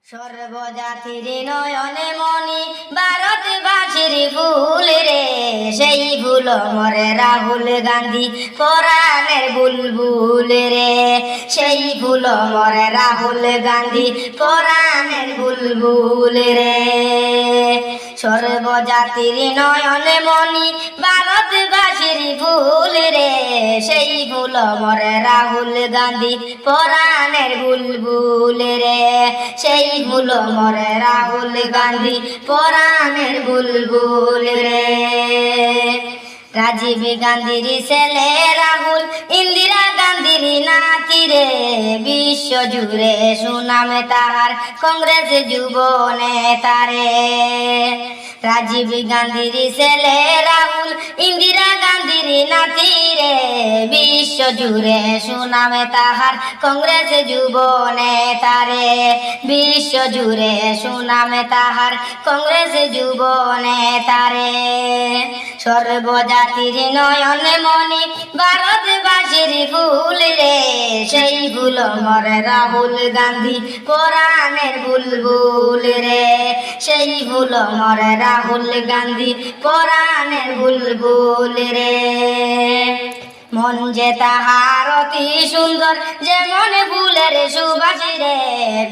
সর্বজাতির নয়নে মনি ভারতবাসীর ফুল রে, সেই ফুল মরে রাহুল গান্ধী পরাণের বুলবুল রে, সেই ফুল মরে রাহুল গান্ধী পরাণের বুলবুল রে। সর্বজাতির নয়নে মনি ভারতবাসীর ফুল রে, সেই ফুল মরে রাহুল গান্ধী পরাণের বুলবুল রে, সেই ফুল মরে রাহুল গান্ধী পরাণের বুলবুল রে। রাজীব গান্ধীর ছেলে রাহুল ইন্দিরা গান্ধীর নাতি রে, বিশ্ব জুড়ে সুনাম তাহার কংগ্রেস যুব নেতা রে। রাজীব গান্ধীর ছেলে রাহুল ইন্দিরা গান্ধীর নাতি রে, বিশ্ব জুড়ে সুনাম তাহার কংগ্রেস যুব নেতা রে, বিশ্ব জুড়ে সুনাম তাহার কংগ্রেস যুব নেতা রে। সর্বজাতির নয়নে মনি ভারতবাসীর ফুল রে, সেই ফুল মরে রাহুল গান্ধী পরাণের বুলবুল রে, সেই ফুল মরে রাহুল গান্ধী পরাণের বুলবুল রে। মন যে তাহার অতি সুন্দর, যেমন ফুলের সুবাসী রে,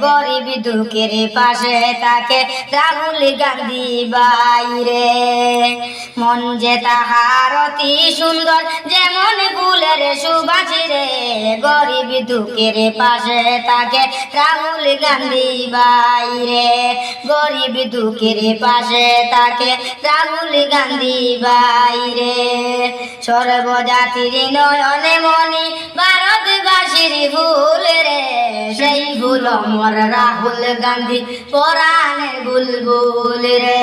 গরিব দুঃখের পাশে তাকে রাহুল গান্ধী বাইরে। মন যে তাহার অতি সুন্দর, যেমন ফুলের সুবাসী রে, গরিব দুঃখের পাশে তাকে রাহুল গান্ধী বাইরে, গরিব দুঃখের পাশে তাকে রাহুল গান্ধী বাইরে। সর্বজাতির নয়নে মনি ভারতবাসীর ফুল রে, সেই ফুল মর রাহুল গান্ধী পরাণের বুলবুল রে,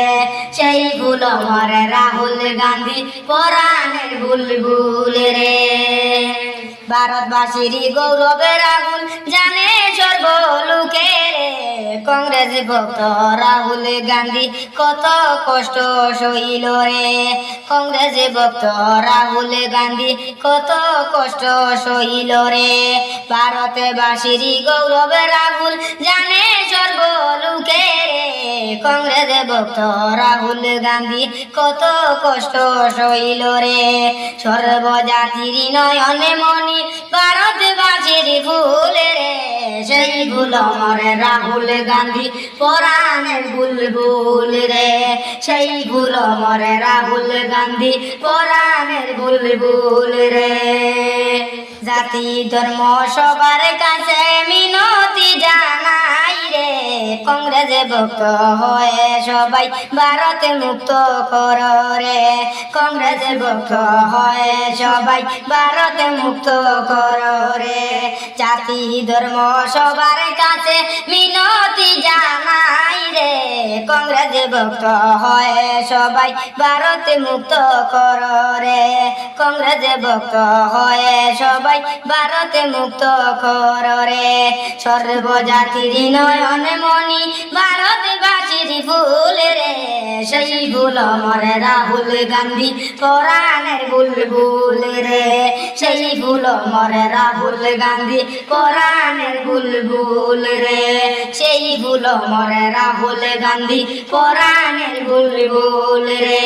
সেই ফুল মর রাহুল গান্ধী পরাণের বুলবুল রে। ভারতবাসীর গৌরব রাহুল জানে সর্বলোকে রে, কংগ্রেস ভক্ত রাহুল গান্ধী কত কষ্ট সইল রে, কংগ্রেস ভক্ত রাহুল গান্ধী কত কষ্ট সইল রে। ভারতবাসীর গৌরব রাহুল জানে সর্বলোকে রে, কংগ্রেস ভক্ত রাহুল গান্ধী কত কষ্ট সইল রে। সর্বজাতির নয়নে মনি ভারতবাসীর ফুল রে, সেই ফুল মরে রাহুল গান্ধী পরাণের বুলবুল রে, সেই ফুল মরে রাহুল গান্ধী পরাণের বুলবুল রে। জাতি ধর্ম সবার কাছে মিনতি জানাই রে, কংগ্রেস ভক্ত হয়ে সবাই ভারত মুক্ত কর রে, কংগ্রেস ভক্ত হয়ে সবাই ভারত মুক্ত কর রে। জাতি ধর্ম সবার কাছে মিনতি জানাই রে, কংগ্রেস ভক্ত হয়ে সবাই ভারত মুক্ত কর রে, কংগ্রেস ভক্ত হয়ে সবাই ভারত মুক্ত কর রে। সর্বজাতির নয়নে মনি ভারতবাসীর ফুল রে, সেই ফুল মরে রাহুল গান্ধী পরাণের বুলবুল রে, সেই ফুল মরে রাহুল গান্ধী পরাণের বুলবুল রে, সেই ফুল মরে রাহুল গান্ধী পরাণের বুলবুল রে।